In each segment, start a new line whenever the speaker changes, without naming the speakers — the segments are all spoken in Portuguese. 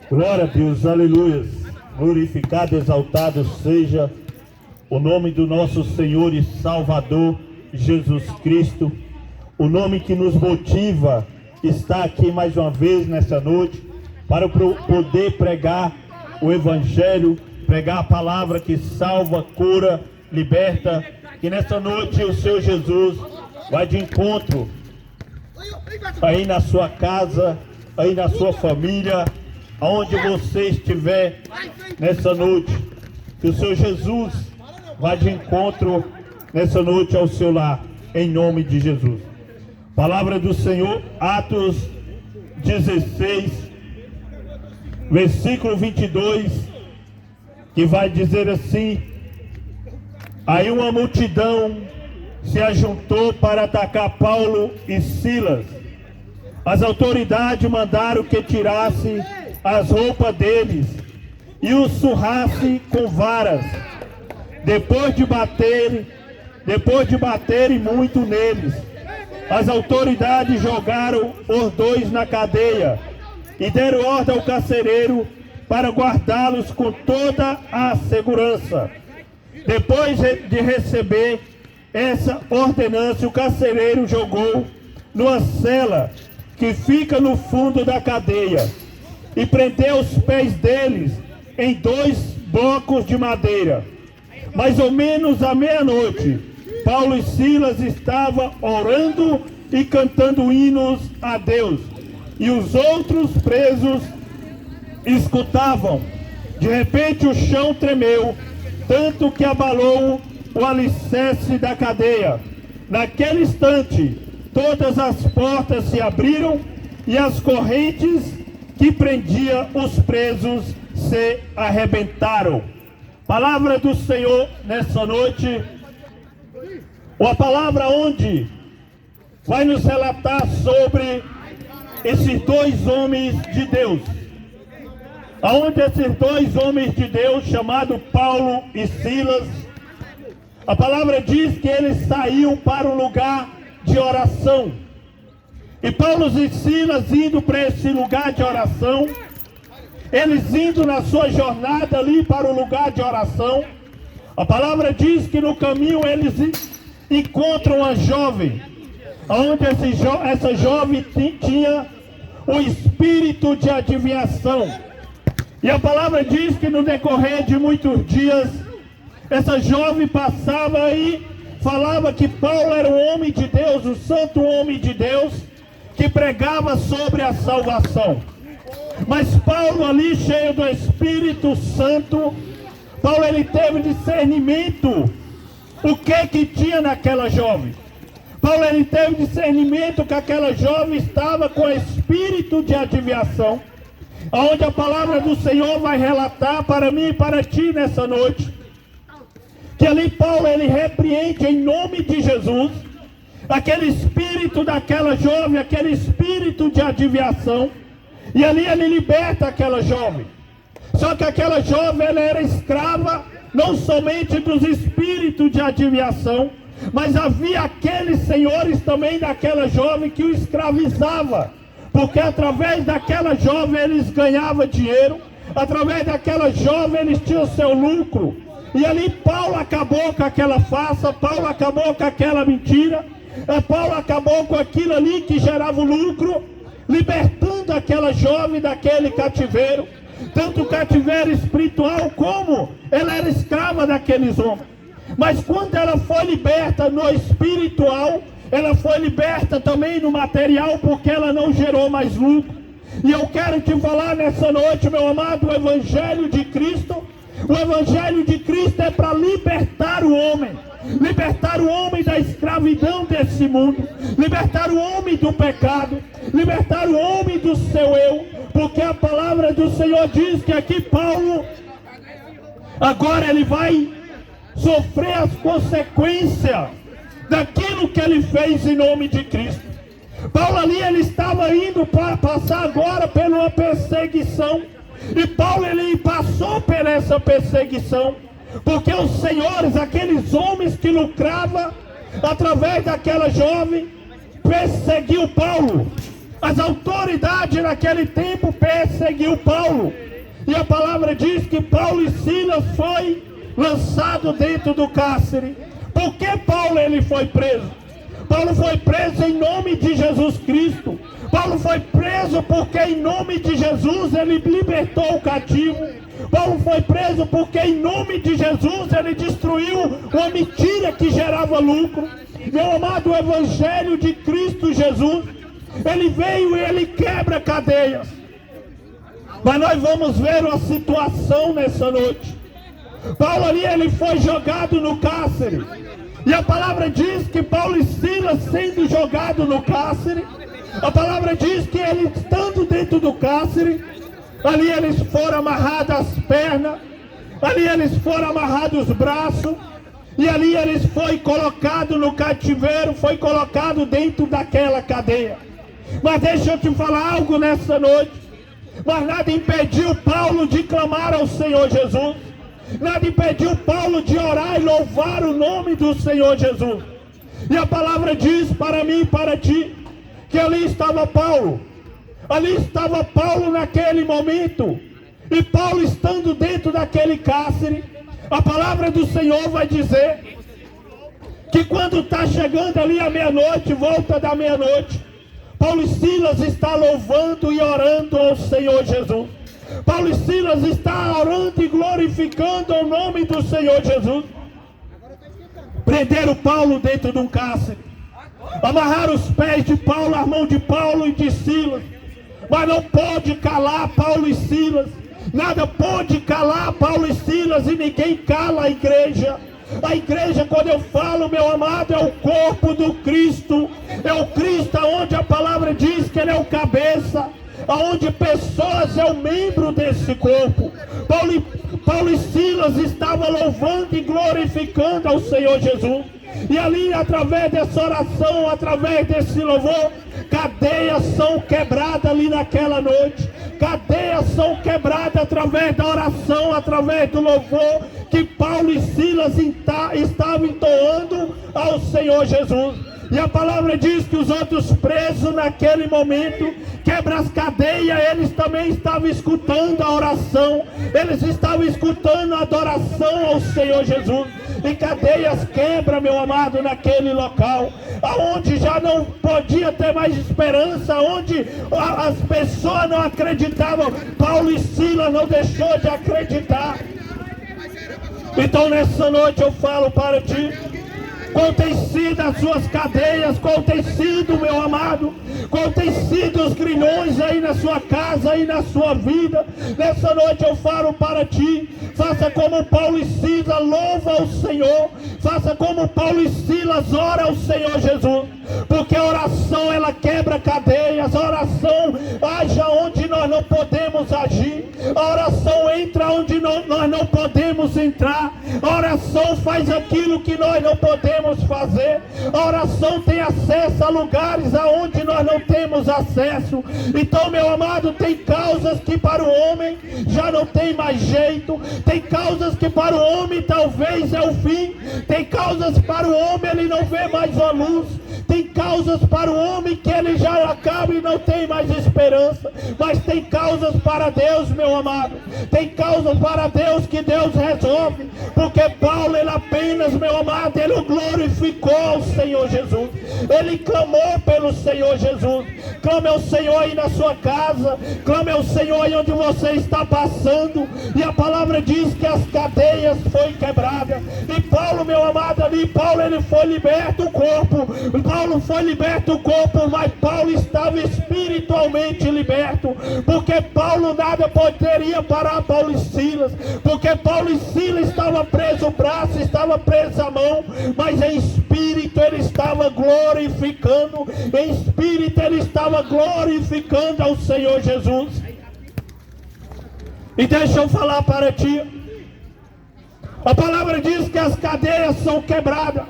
Glória a Deus, aleluia. Glorificado, exaltado seja o nome do nosso Senhor e Salvador Jesus Cristo, o nome que nos motiva estar aqui mais uma vez nessa noite para poder pregar o Evangelho, pregar a palavra que salva, cura, liberta. Que nessa noite o Senhor Jesus vai de encontro aí na sua casa, aí na sua família, aonde você estiver nessa noite. Que o Senhor Jesus vá de encontro nessa noite ao seu lar, em nome de Jesus. Palavra do Senhor, Atos 16, versículo 22, que vai dizer assim: aí uma multidão se ajuntou para atacar Paulo e Silas. As autoridades mandaram que tirasse as roupas deles e os surrasse com varas. Depois de baterem muito neles, as autoridades jogaram os dois na cadeia e deram ordem ao carcereiro para guardá-los com toda a segurança. Depois de receber essa ordenança, o carcereiro jogou numa cela que fica no fundo da cadeia e prendeu os pés deles em 2 blocos de madeira. Mais ou menos à meia-noite, Paulo e Silas estavam orando e cantando hinos a Deus, e os outros presos escutavam. De repente o chão tremeu, tanto que abalou o alicerce da cadeia. Naquele instante, todas as portas se abriram e as correntes que prendiam os presos se arrebentaram. Palavra do Senhor nessa noite, uma palavra onde vai nos relatar sobre esses 2 homens de Deus. Aonde esses 2 homens de Deus, chamados Paulo e Silas, a palavra diz que eles saíam para um lugar de oração. E Paulo e Silas indo para esse lugar de oração, eles indo na sua jornada ali para o lugar de oração, a palavra diz que no caminho eles encontram uma jovem, onde essa jovem tinha o espírito de adivinhação. E a palavra diz que no decorrer de muitos dias, essa jovem passava e falava que Paulo era um homem de Deus, um santo homem de Deus, que pregava sobre a salvação. Mas Paulo ali, cheio do Espírito Santo, Paulo ele teve discernimento o que tinha naquela jovem. Paulo ele teve discernimento que aquela jovem estava com espírito de adivinhação, onde a palavra do Senhor vai relatar para mim e para ti nessa noite, que ali Paulo ele repreende em nome de Jesus aquele espírito daquela jovem, aquele espírito de adivinhação, e ali ele liberta aquela jovem. Só que aquela jovem ela era escrava não somente dos espíritos de adivinhação, mas havia aqueles senhores também daquela jovem que o escravizava, porque através daquela jovem eles ganhavam dinheiro, através daquela jovem eles tinham seu lucro. E ali Paulo acabou com aquela farsa, Paulo acabou com aquela mentira, Paulo acabou com aquilo ali que gerava lucro, libertando aquela jovem daquele cativeiro, tanto o cativeiro espiritual como ela era escrava daqueles homens. Mas quando ela foi liberta no espiritual, ela foi liberta também no material, porque ela não gerou mais lucro. E eu quero te falar nessa noite, meu amado, o Evangelho de Cristo. O Evangelho de Cristo é para libertar o homem da escravidão desse mundo, libertar o homem do pecado, libertar o homem do seu eu, porque a palavra do Senhor diz que aqui Paulo, agora ele vai sofrer as consequências daquilo que ele fez em nome de Cristo. Paulo ali ele estava indo para passar agora por uma perseguição, e Paulo ele passou por essa perseguição, porque os senhores, aqueles homens que lucravam através daquela jovem, perseguiu Paulo. As autoridades naquele tempo perseguiu Paulo. E a palavra diz que Paulo e Silas foi lançado dentro do cárcere. Por que Paulo ele foi preso? Paulo foi preso em nome de Jesus Cristo. Paulo foi preso porque em nome de Jesus ele libertou o cativo. Paulo foi preso porque em nome de Jesus ele destruiu uma mentira que gerava lucro. Meu amado, o Evangelho de Cristo Jesus, ele veio e ele quebra cadeias. Mas nós vamos ver uma situação nessa noite. Paulo ali, ele foi jogado no cárcere. E a palavra diz que Paulo e Silas sendo jogados no cárcere, a palavra diz que ele estando dentro do cárcere, ali eles foram amarrados as pernas, ali eles foram amarrados os braços, e ali eles foram colocados no cativeiro, foi colocado dentro daquela cadeia. Mas deixa eu te falar algo nessa noite. Mas nada impediu Paulo de clamar ao Senhor Jesus. Nada impediu Paulo de orar e louvar o nome do Senhor Jesus. E a palavra diz para mim e para ti, que ali estava Paulo. Ali estava Paulo naquele momento. E Paulo estando dentro daquele cárcere, a palavra do Senhor vai dizer que quando está chegando ali a meia-noite, volta da meia-noite, Paulo e Silas está louvando e orando ao Senhor Jesus. Paulo e Silas está orando e glorificando o nome do Senhor Jesus. Prenderam Paulo dentro de um cárcere. Amarraram os pés de Paulo, as mãos de Paulo e de Silas. Mas não pode calar Paulo e Silas. Nada pode calar Paulo e Silas, e ninguém cala a igreja. A igreja, quando eu falo, meu amado, é o corpo do Cristo. É o Cristo onde a palavra diz que ele é o cabeça, aonde pessoas é o membro desse corpo. Paulo e Silas estavam louvando e glorificando ao Senhor Jesus. E ali, através dessa oração, através desse louvor, cadeias são quebradas ali naquela noite. Cadeias são quebradas através da oração, através do louvor que Paulo e Silas estavam entoando ao Senhor Jesus. E a palavra diz que os outros presos naquele momento, quebra as cadeias, eles também estavam escutando a oração, eles estavam escutando a adoração ao Senhor Jesus. E cadeias quebra, meu amado, naquele local, aonde já não podia ter mais esperança, onde as pessoas não acreditavam. Paulo e Silas não deixou de acreditar. Então nessa noite eu falo para ti, qual tem sido as suas cadeias, qual tem sido, meu amado, qual tem sido os grilhões aí na sua casa, aí na sua vida. Nessa noite eu falo para ti, faça como Paulo e Silas, louva o Senhor, faça como Paulo e Silas, ora ao Senhor Jesus, porque a oração ela quebra cadeias, a oração age onde nós não podemos agir, a oração entra onde nós não podemos entrar, a oração faz aquilo que nós não podemos fazer, a oração tem acesso a lugares aonde nós não temos acesso. Então, meu amado, tem causas que para o homem já não tem mais jeito, tem causas que para o homem talvez é o fim, tem causas para o homem ele não vê mais a luz, tem causas para o homem que ele já acaba e não tem mais esperança, mas tem causas para Deus, meu amado, tem causas para Deus que Deus resolve, porque Paulo ele apenas, meu amado, ele glorificou ao Senhor Jesus, ele clamou pelo Senhor Jesus. Clame ao Senhor aí na sua casa, clame ao Senhor aí onde você está passando, e a palavra diz que as cadeias foram quebradas, e Paulo, meu amado, ali, Paulo ele foi liberto o corpo, Paulo foi liberto o corpo, mas Paulo estava espiritualmente liberto, porque Paulo nada poderia parar Paulo e Silas, porque Paulo e Silas estavam presos o braço, estava preso a mão, mas em espírito ele estava glorificando, em espírito ele estava glorificando ao Senhor Jesus. E deixa eu falar para ti, a palavra diz que as cadeias são quebradas,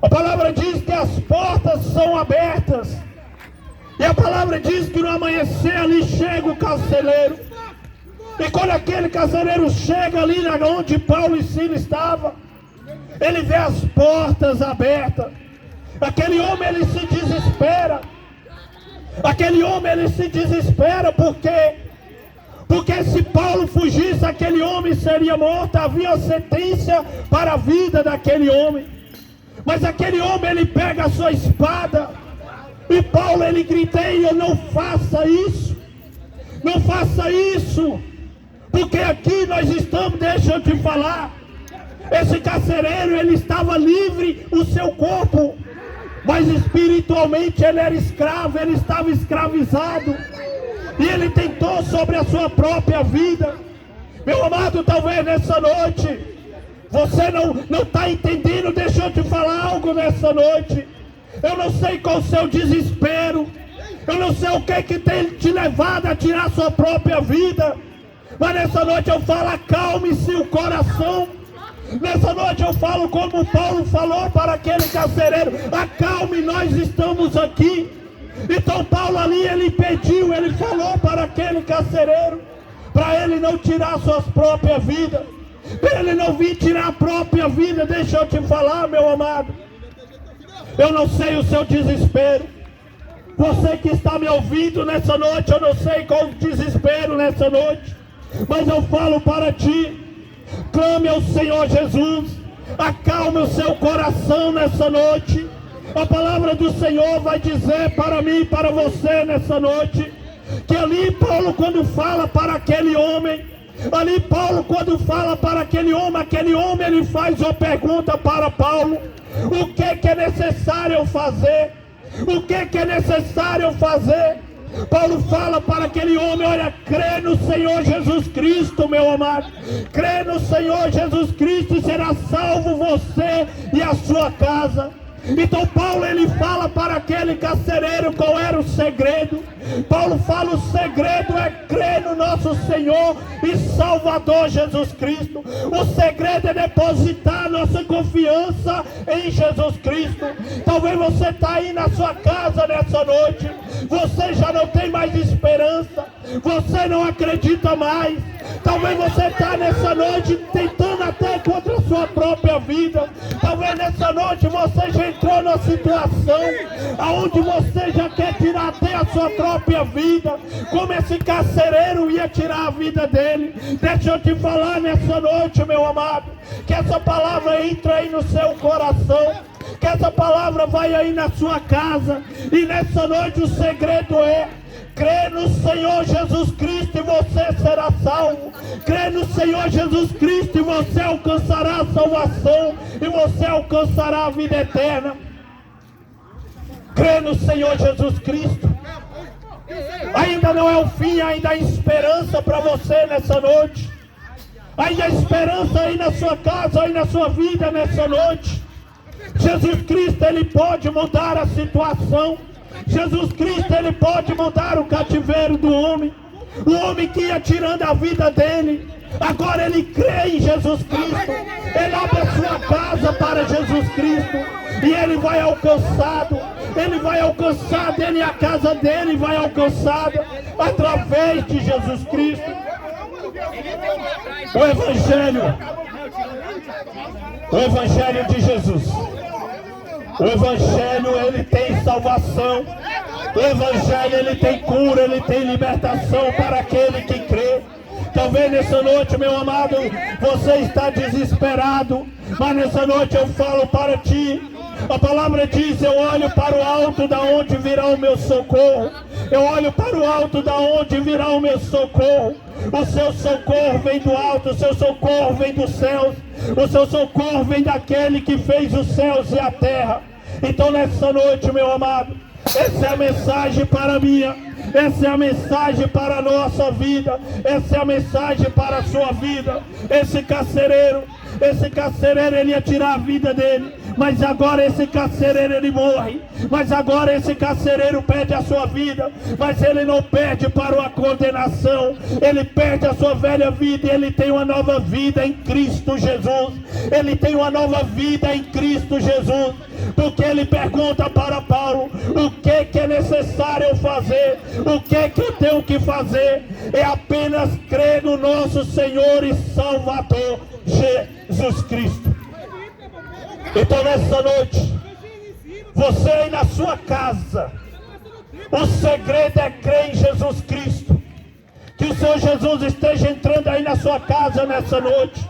a palavra diz que as portas são abertas, e a palavra diz que no amanhecer ali chega o carcereiro, e quando aquele carcereiro chega ali onde Paulo e Silas estavam, ele vê as portas abertas, aquele homem ele se desespera, Aquele homem, ele se desespera, porque se Paulo fugisse, aquele homem seria morto. Havia sentença para a vida daquele homem. Mas aquele homem, ele pega a sua espada, e Paulo, ele griteia: não faça isso, não faça isso, porque aqui nós estamos, deixa eu te falar, esse carcereiro, ele estava livre, o seu corpo, mas espiritualmente ele era escravo, ele estava escravizado, e ele tentou sobre a sua própria vida. Meu amado, talvez nessa noite, você não está entendendo, deixa eu te falar algo nessa noite. Eu não sei qual o seu desespero, eu não sei o que tem te levado a tirar a sua própria vida, mas nessa noite eu falo: acalme-se o coração. Nessa noite eu falo como Paulo falou para aquele carcereiro: acalme, nós estamos aqui. Então Paulo ali, ele pediu, ele falou para aquele carcereiro, para ele não tirar a sua própria vida, para ele não vir tirar a própria vida. Deixa eu te falar, meu amado, eu não sei o seu desespero. Você que está me ouvindo nessa noite, eu não sei qual o desespero nessa noite, mas eu falo para ti: clame ao Senhor Jesus, acalme o seu coração nessa noite. A palavra do Senhor vai dizer para mim e para você nessa noite, que ali Paulo, quando fala para aquele homem, aquele homem ele faz uma pergunta para Paulo: o que é necessário fazer? O que é necessário fazer? Paulo fala para aquele homem: olha, crê no Senhor Jesus Cristo, meu amado, crê no Senhor Jesus Cristo e será salvo você e a sua casa. Então Paulo, ele fala para aquele carcereiro qual era o segredo. Paulo fala: o segredo é crer no nosso Senhor e Salvador Jesus Cristo. O segredo é depositar nossa confiança em Jesus Cristo. Talvez você está aí na sua casa nessa noite, você já não tem mais esperança, você não acredita mais. Talvez você está nessa noite tentando até contra a sua própria vida. Talvez nessa noite você já entrou numa situação aonde você já quer tirar até a sua própria vida, como esse carcereiro ia tirar a vida dele. Deixa eu te falar nessa noite, meu amado, que essa palavra entra aí no seu coração, que essa palavra vai aí na sua casa, e nessa noite o segredo é: crê no Senhor Jesus Cristo e você será salvo. Crê no Senhor Jesus Cristo e você alcançará a salvação, e você alcançará a vida eterna. Crê no Senhor Jesus Cristo. Ainda não é o fim, ainda há esperança para você nessa noite. Ainda há esperança aí na sua casa, aí na sua vida nessa noite. Jesus Cristo, ele pode mudar a situação. Jesus Cristo, ele pode mudar o cativeiro do homem. O homem que ia tirando a vida dele, agora ele crê em Jesus Cristo. Ele abre a sua casa para Jesus Cristo, e ele vai alcançado. Ele vai alcançado, ele e a casa dele vai alcançada através de Jesus Cristo. O Evangelho de Jesus. O Evangelho, ele tem salvação. O Evangelho, ele tem cura, ele tem libertação para aquele que crê. Talvez nessa noite, meu amado, você está desesperado, mas nessa noite eu falo para ti. A palavra diz: eu olho para o alto, da onde virá o meu socorro. Eu olho para o alto, da onde virá o meu socorro. O seu socorro vem do alto, o seu socorro vem dos céus, o seu socorro vem daquele que fez os céus e a terra. Então nessa noite, meu amado, essa é a mensagem para mim, essa é a mensagem para a nossa vida, essa é a mensagem para a sua vida. Esse carcereiro, ele ia tirar a vida dele, mas agora esse carcereiro, ele morre. Mas agora esse carcereiro perde a sua vida, mas ele não perde para a condenação. Ele perde a sua velha vida e ele tem uma nova vida em Cristo Jesus. Ele tem uma nova vida em Cristo Jesus, porque ele pergunta para Paulo: o que é necessário eu fazer? O que eu tenho que fazer? É apenas crer no nosso Senhor e Salvador Jesus Cristo. Então nessa noite, você aí na sua casa, O segredo é crer em Jesus Cristo. Que o Senhor Jesus esteja entrando aí na sua casa nessa noite.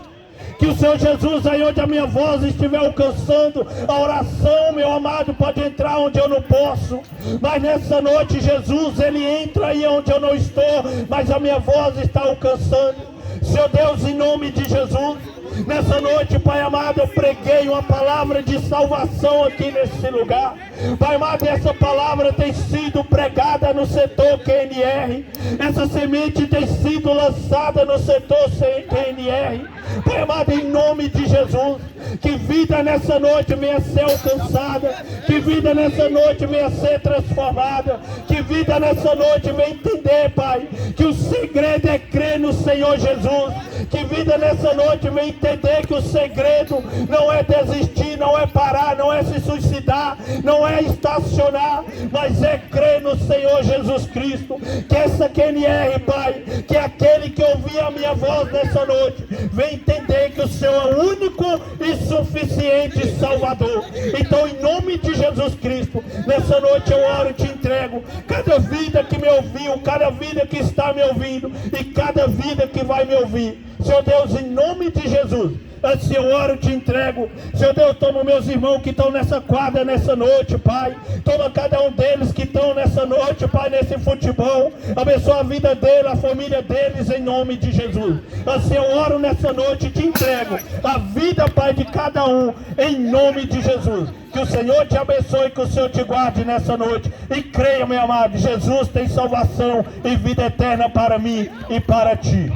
Que o Senhor Jesus, aí onde a minha voz estiver alcançando, a oração, meu amado, pode entrar onde eu não posso. Mas nessa noite, Jesus, Ele entra aí onde eu não estou, mas a minha voz está alcançando. Senhor Deus, em nome de Jesus, nessa noite, Pai amado, eu preguei uma palavra de salvação aqui nesse lugar. Pai amado, essa palavra tem sido pregada no setor QNR. Essa semente tem sido lançada no setor QNR. Pai amado, em nome de Jesus, que vida nessa noite venha ser alcançada, que vida nessa noite venha ser transformada, que vida nessa noite venha entender, Pai, que o segredo é crer no Senhor Jesus, que vida nessa noite venha entender que o segredo não é desistir, não é parar, não é se suicidar, não é estacionar, mas é crer no Senhor Jesus Cristo. Que essa QNR, Pai, que aquele que ouvir a minha voz nessa noite, vem entender que o Senhor é o único e suficiente Salvador. Então, em nome de Jesus Cristo, nessa noite eu oro e te entrego cada vida que me ouviu, cada vida que está me ouvindo e cada vida que vai me ouvir. Senhor Deus, em nome de Jesus, assim eu oro e te entrego. Senhor Deus, toma meus irmãos que estão nessa quadra nessa noite, Pai. Toma cada um deles que estão nessa noite, Pai, nesse futebol. Abençoa a vida deles, a família deles, em nome de Jesus. Assim eu oro nessa noite e te entrego a vida, Pai, de cada um, em nome de Jesus. Que o Senhor te abençoe, que o Senhor te guarde nessa noite. E creia, meu amado, Jesus tem salvação e vida eterna para mim e para ti.